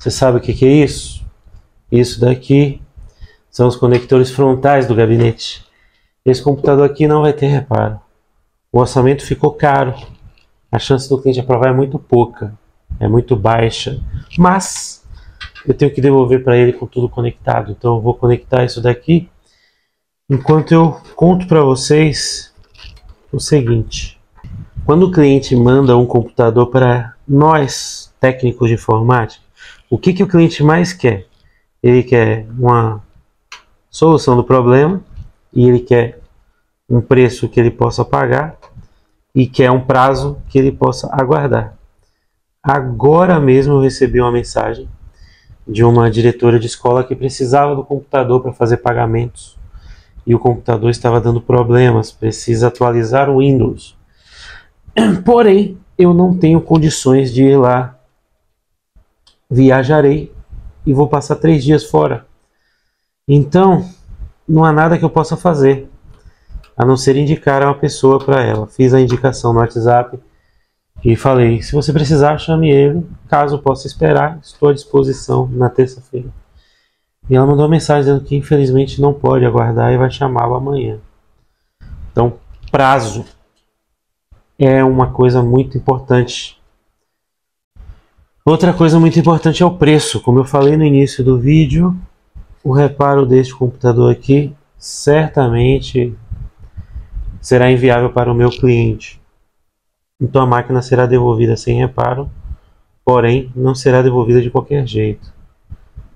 Você sabe o que que é isso? Isso daqui são os conectores frontais do gabinete. Esse computador aqui não vai ter reparo. O orçamento ficou caro. A chance do cliente aprovar é muito pouca, é muito baixa. Mas eu tenho que devolver para ele com tudo conectado. Então eu vou conectar isso daqui enquanto eu conto para vocês o seguinte. Quando o cliente manda um computador para nós, técnicos de informática, o que que o cliente mais quer? Ele quer uma solução do problema e ele quer um preço que ele possa pagar e quer um prazo que ele possa aguardar. Agora mesmo eu recebi uma mensagem de uma diretora de escola que precisava do computador para fazer pagamentos e o computador estava dando problemas, precisa atualizar o Windows. Porém, eu não tenho condições de ir lá. Viajarei e vou passar 3 dias fora. Então, não há nada que eu possa fazer, a não ser indicar uma pessoa para ela. Fiz a indicação no WhatsApp e falei, se você precisar, chame ele. Caso possa esperar, estou à disposição na terça-feira. E ela mandou uma mensagem dizendo que infelizmente não pode aguardar e vai chamá-lo amanhã. Então, prazo é uma coisa muito importante. Outra coisa muito importante é o preço. Como eu falei no início do vídeo, o reparo deste computador aqui certamente será inviável para o meu cliente. Então a máquina será devolvida sem reparo, porém não será devolvida de qualquer jeito.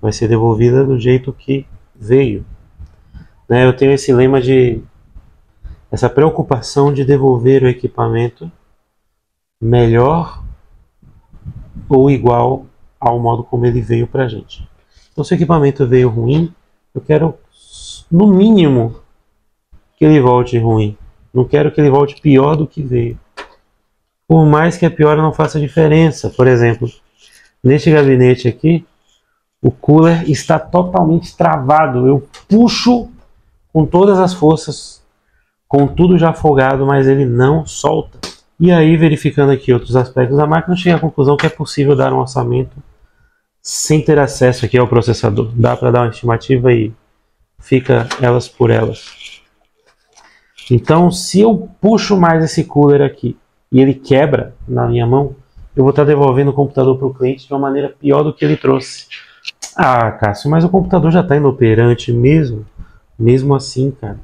Vai ser devolvida do jeito que veio. Eu tenho esse lema essa preocupação de devolver o equipamento melhor ou igual ao modo como ele veio para a gente. Então se o equipamento veio ruim, eu quero no mínimo que ele volte ruim. Não quero que ele volte pior do que veio. Por mais que a piora não faça diferença. Por exemplo, neste gabinete aqui, o cooler está totalmente travado. Eu puxo com todas as forças, com tudo já folgado, mas ele não solta. E aí, verificando aqui outros aspectos da máquina, eu cheguei à conclusão que é possível dar um orçamento sem ter acesso aqui ao processador. Dá para dar uma estimativa e fica elas por elas. Então, se eu puxo mais esse cooler aqui e ele quebra na minha mão, eu vou estar devolvendo o computador para o cliente de uma maneira pior do que ele trouxe. Ah, Cássio, mas o computador já está inoperante mesmo. Mesmo assim, cara,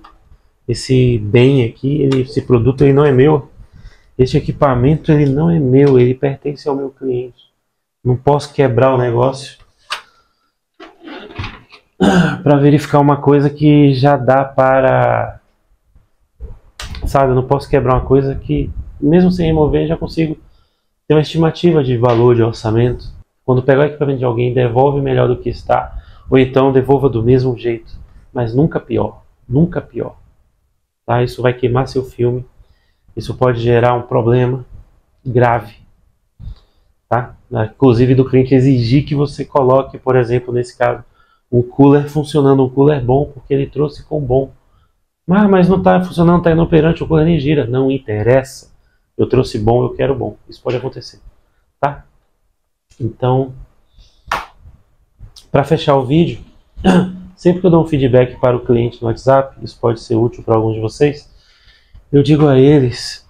esse bem aqui, esse produto ele não é meu. Este equipamento ele não é meu, ele pertence ao meu cliente. Não posso quebrar o negócio para verificar uma coisa que já dá para... Sabe, eu não posso quebrar uma coisa que, mesmo sem remover, já consigo ter uma estimativa de valor, de orçamento. Quando pegar o equipamento de alguém, devolve melhor do que está, ou então devolva do mesmo jeito, mas nunca pior, nunca pior. Tá? Isso vai queimar seu filme, isso pode gerar um problema grave. Tá? Inclusive do cliente exigir que você coloque, por exemplo, nesse caso, um cooler funcionando, um cooler bom, porque ele trouxe com bom. Mas não está funcionando, está inoperante, o cooler nem gira. Não interessa. Eu trouxe bom, eu quero bom. Isso pode acontecer. Tá? Então, para fechar o vídeo, sempre que eu dou um feedback para o cliente no WhatsApp, isso pode ser útil para alguns de vocês, eu digo a eles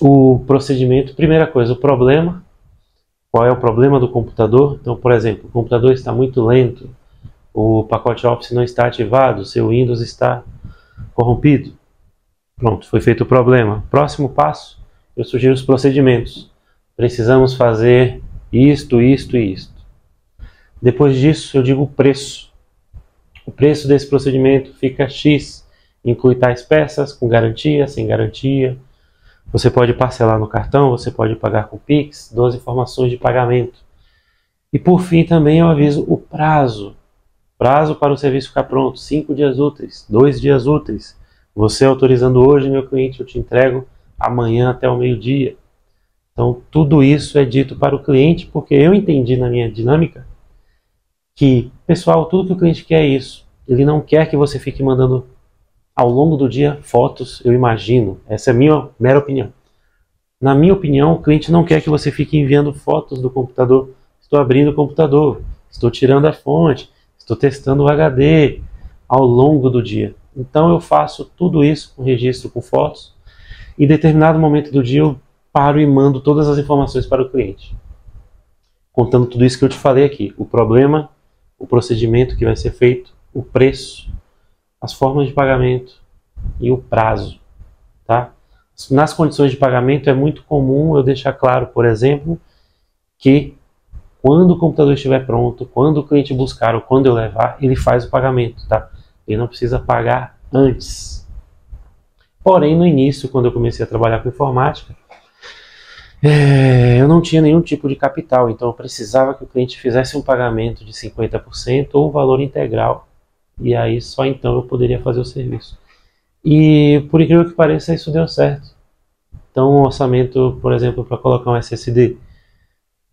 o procedimento. Primeira coisa, o problema. Qual é o problema do computador? Então, por exemplo, o computador está muito lento, o pacote Office não está ativado, seu Windows está corrompido. Pronto, foi feito o problema. Próximo passo, eu sugiro os procedimentos. Precisamos fazer isto, isto e isto. Depois disso, eu digo o preço. O preço desse procedimento fica X. Inclui tais peças, com garantia, sem garantia. Você pode parcelar no cartão, você pode pagar com Pix, 12 informações de pagamento. E por fim também eu aviso o prazo. Prazo para o serviço ficar pronto, 5 dias úteis, 2 dias úteis. Você autorizando hoje, meu cliente, eu te entrego amanhã até o meio-dia. Então tudo isso é dito para o cliente, porque eu entendi na minha dinâmica que, pessoal, tudo que o cliente quer é isso. Ele não quer que você fique mandando ao longo do dia fotos, eu imagino. Essa é a minha mera opinião. Na minha opinião, o cliente não quer que você fique enviando fotos do computador. estou abrindo o computador, estou tirando a fonte, estou testando o HD ao longo do dia. Então eu faço tudo isso com registro com fotos e em determinado momento do dia eu paro e mando todas as informações para o cliente, contando tudo isso que eu te falei aqui: o problema, o procedimento que vai ser feito, o preço, as formas de pagamento e o prazo, tá? Nas condições de pagamento é muito comum eu deixar claro, por exemplo, que quando o computador estiver pronto, quando o cliente buscar ou quando eu levar, ele faz o pagamento, tá? Ele não precisa pagar antes. Porém, no início, quando eu comecei a trabalhar com informática, eu não tinha nenhum tipo de capital, então eu precisava que o cliente fizesse um pagamento de 50% ou o valor integral, e aí só então eu poderia fazer o serviço. E por incrível que pareça, isso deu certo. Então o orçamento, por exemplo, para colocar um SSD,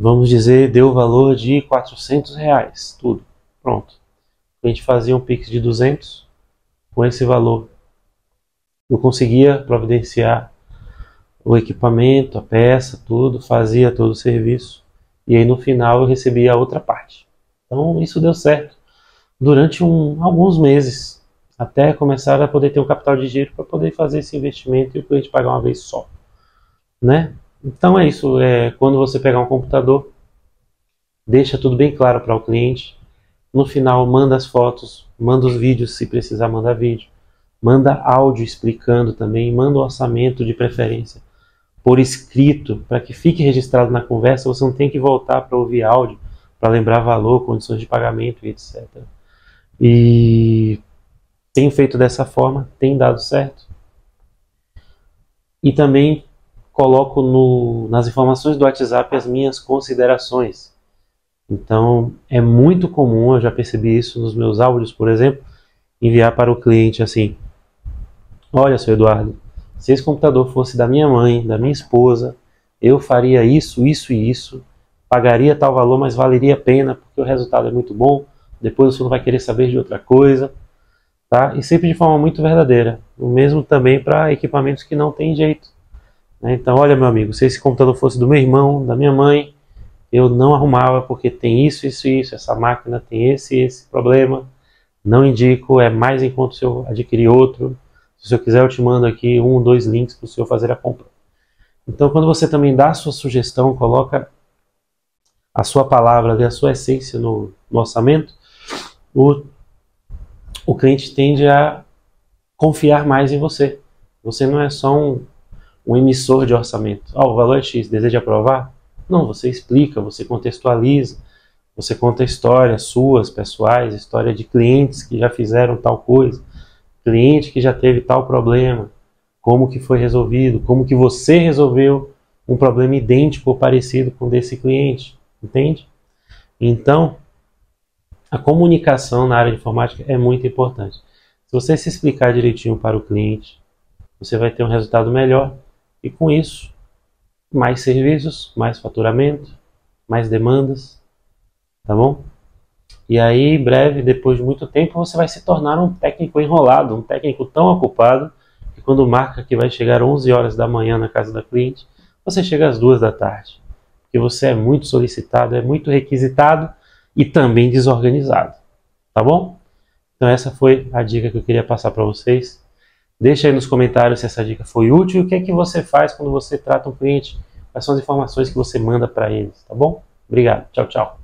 vamos dizer, deu o valor de R$400, tudo, pronto. A gente fazia um Pix de 200, com esse valor eu conseguia providenciar o equipamento, a peça, tudo, fazia todo o serviço, e aí no final eu recebia a outra parte. Então isso deu certo durante alguns meses, até começar a poder ter um capital de giro para poder fazer esse investimento e o cliente pagar uma vez só, né? Então é isso, quando você pegar um computador, deixa tudo bem claro para o cliente, no final manda as fotos, manda os vídeos se precisar mandar vídeo, manda áudio explicando também, manda o orçamento de preferência por escrito, para que fique registrado na conversa, você não tem que voltar para ouvir áudio, para lembrar valor, condições de pagamento e etc. E tenho feito dessa forma, tem dado certo. E também coloco nas informações do WhatsApp as minhas considerações. Então é muito comum, eu já percebi isso nos meus áudios, por exemplo, enviar para o cliente assim: olha, seu Eduardo, se esse computador fosse da minha mãe, da minha esposa, eu faria isso, isso e isso, pagaria tal valor, mas valeria a pena, porque o resultado é muito bom, depois você não vai querer saber de outra coisa, tá? E sempre de forma muito verdadeira. O mesmo também para equipamentos que não tem jeito, né? Então, olha, meu amigo, se esse computador fosse do meu irmão, da minha mãe, eu não arrumava, porque tem isso, isso e isso, essa máquina tem esse problema, não indico, é mais em conta se eu adquirir outro. Se eu quiser, eu te mando aqui 1 ou 2 links para o senhor fazer a compra. Então, quando você também dá a sua sugestão, coloca a sua palavra, a sua essência no orçamento, o cliente tende a confiar mais em você. Você não é só um emissor de orçamento. O valor é X, deseja aprovar? Não, você explica, você contextualiza, você conta histórias suas, pessoais, história de clientes que já fizeram tal coisa, cliente que já teve tal problema, como que foi resolvido, como que você resolveu um problema idêntico ou parecido com o desse cliente, entende? Então, a comunicação na área de informática é muito importante. Se você se explicar direitinho para o cliente, você vai ter um resultado melhor e com isso, mais serviços, mais faturamento, mais demandas, tá bom? E aí, em breve, depois de muito tempo, você vai se tornar um técnico enrolado, um técnico tão ocupado, que quando marca que vai chegar 11 horas da manhã na casa da cliente, você chega às 2 da tarde. Porque você é muito solicitado, é muito requisitado e também desorganizado. Tá bom? Então essa foi a dica que eu queria passar para vocês. Deixa aí nos comentários se essa dica foi útil e o que é que você faz quando você trata um cliente, quais são as informações que você manda para eles, tá bom? Obrigado, tchau, tchau.